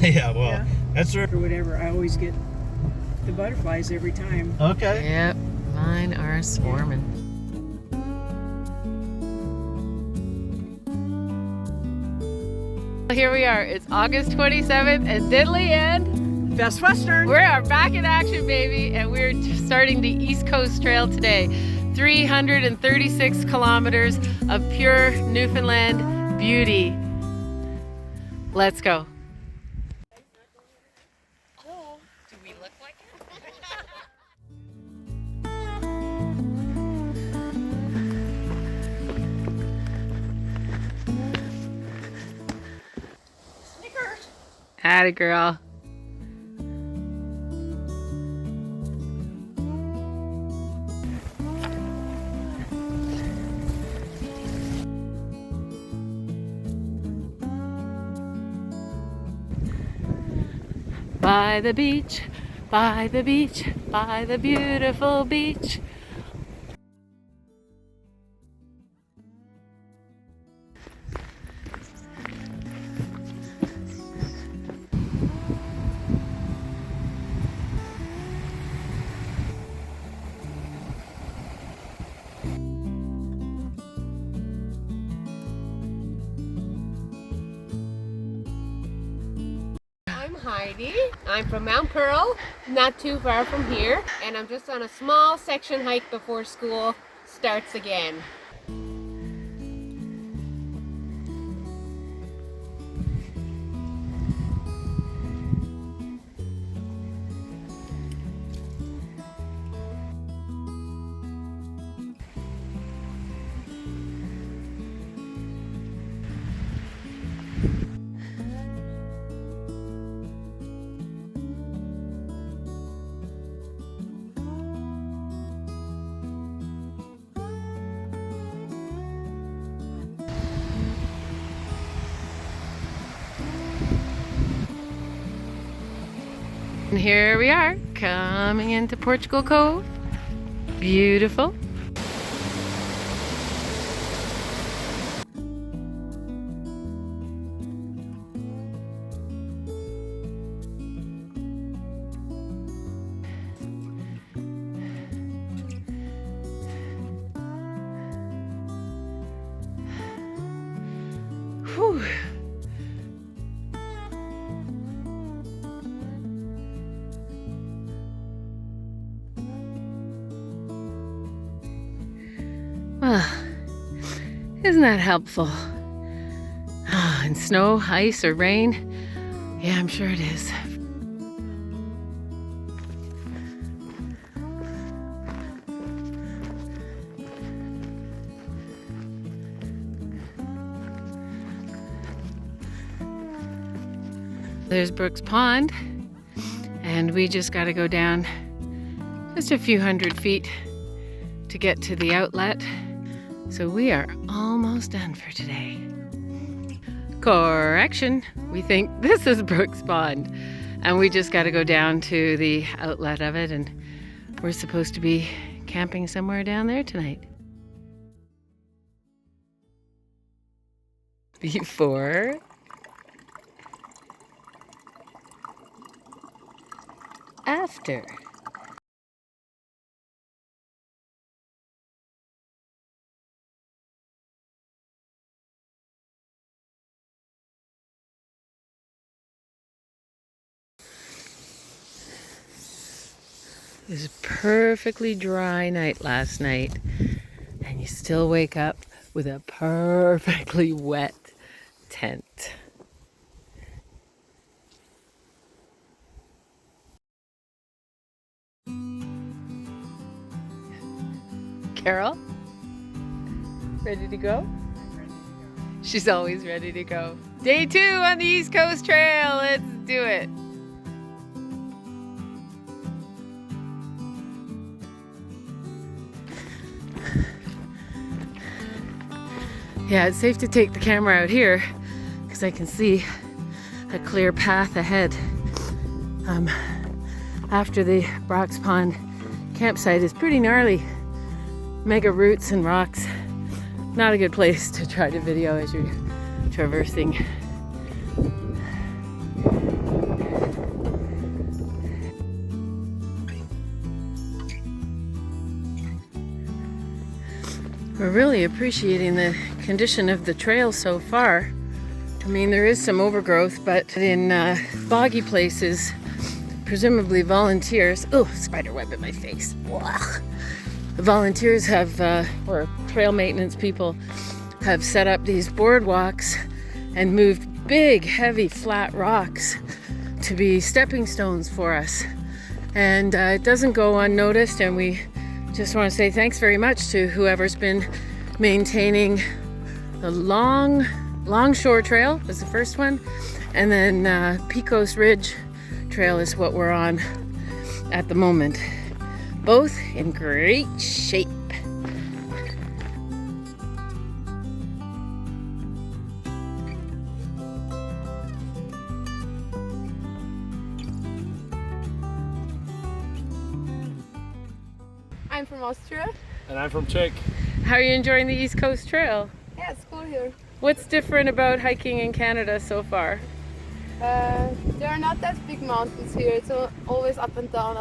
Yeah, well, Yeah. that's right. Or whatever. I always get the butterflies every time. Okay. Yep, mine are swarming. Here we are. It's August 27th and Diddley and Best Western. we are back in action, baby, and we're starting the East Coast Trail today. 336 kilometers of pure Newfoundland beauty. Let's go. Oh, do we look like it? Snickers. Atta girl. By the beach, by the beach, by the beautiful beach. I'm Heidi. I'm from Mount Pearl, not too far from here, and I'm just on a small section hike before school starts again. And here we are, coming into Portugal Cove. Beautiful. Whew. Well, isn't that helpful? Ah, and snow, ice, or rain? Yeah, I'm sure it is. There's Brooks Pond, and we just got to go down just a few hundred feet to get to the outlet. So we are almost done for today. Correction, we think this is Brooks Pond, and we just got to go down to the outlet of it, and we're supposed to be camping somewhere down there tonight. Before after. It was a perfectly dry night last night, and you still wake up with a perfectly wet tent. Carol, ready to go? She's always ready to go. Day 2 on the East Coast Trail. Let's do it. Yeah, it's safe to take the camera out here because I can see a clear path ahead. After the Brooks Pond campsite is pretty gnarly. Mega roots and rocks. Not a good place to try to video as you're traversing. We're really appreciating the condition of the trail so far. I mean, there is some overgrowth, but in boggy places, presumably volunteers, oh, spider web in my face. Blah. The volunteers have, or trail maintenance people, have set up these boardwalks and moved big, heavy, flat rocks to be stepping stones for us. And it doesn't go unnoticed, and we just want to say thanks very much to whoever's been maintaining the Longshore Trail was the first one, and then Piccos Ridge Trail is what we're on at the moment. Both in great shape. I'm from Austria. And I'm from Czech. How are you enjoying the East Coast Trail? Yeah, it's cool here. What's different about hiking in Canada so far? There are not that big mountains here. It's always up and down,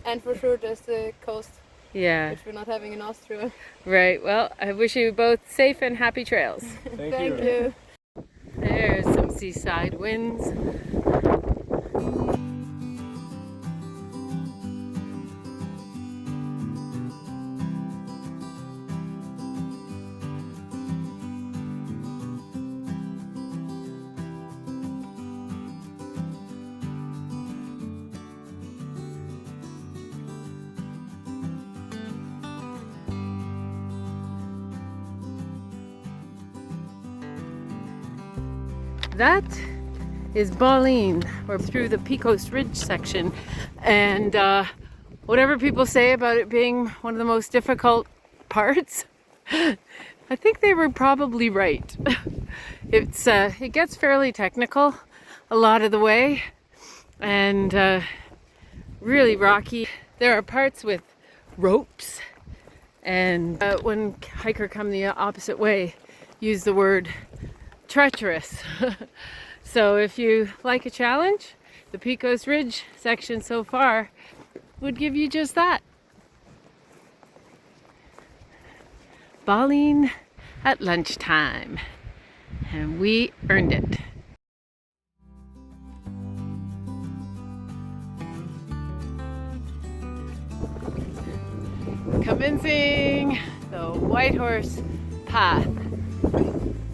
and for sure there's the coast, Yeah, which we're not having in Austria. right. Well, I wish you both safe and happy trails. Thank you. There's some seaside winds. That is Ballin. We're through the Piccos Ridge section, and whatever people say about it being one of the most difficult parts, I think they were probably right. It gets fairly technical a lot of the way, and really rocky. There are parts with ropes, and when hiker come the opposite way, use the word treacherous. So if you like a challenge, the Piccos Ridge section so far would give you just that. Ballin at lunchtime, and we earned it. Commencing the Whitehorse Path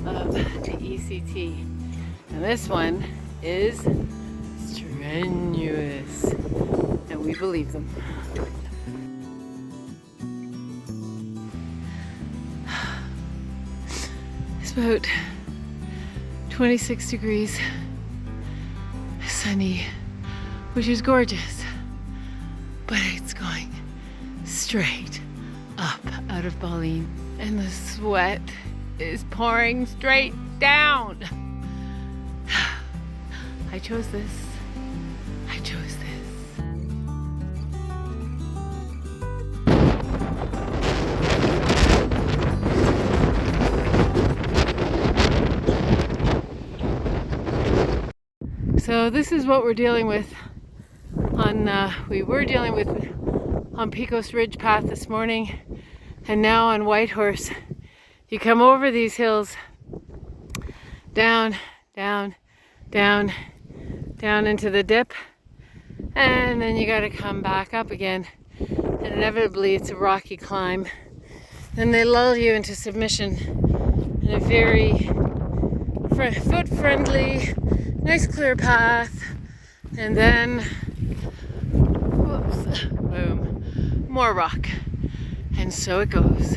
of the ECT, and this one is strenuous, and we believe them. It's about 26 degrees, sunny, which is gorgeous, but it's going straight up out of Ballin, and the sweat is pouring straight down. I chose this. I chose this. So this is what we're dealing with on, we were dealing with on Piccos Ridge Path this morning, and now on Whitehorse. You come over these hills, down, down, down, down into the dip, and then you gotta come back up again, and inevitably it's a rocky climb. Then they lull you into submission in a very foot-friendly, nice clear path, and then, whoops, boom, more rock, and so it goes.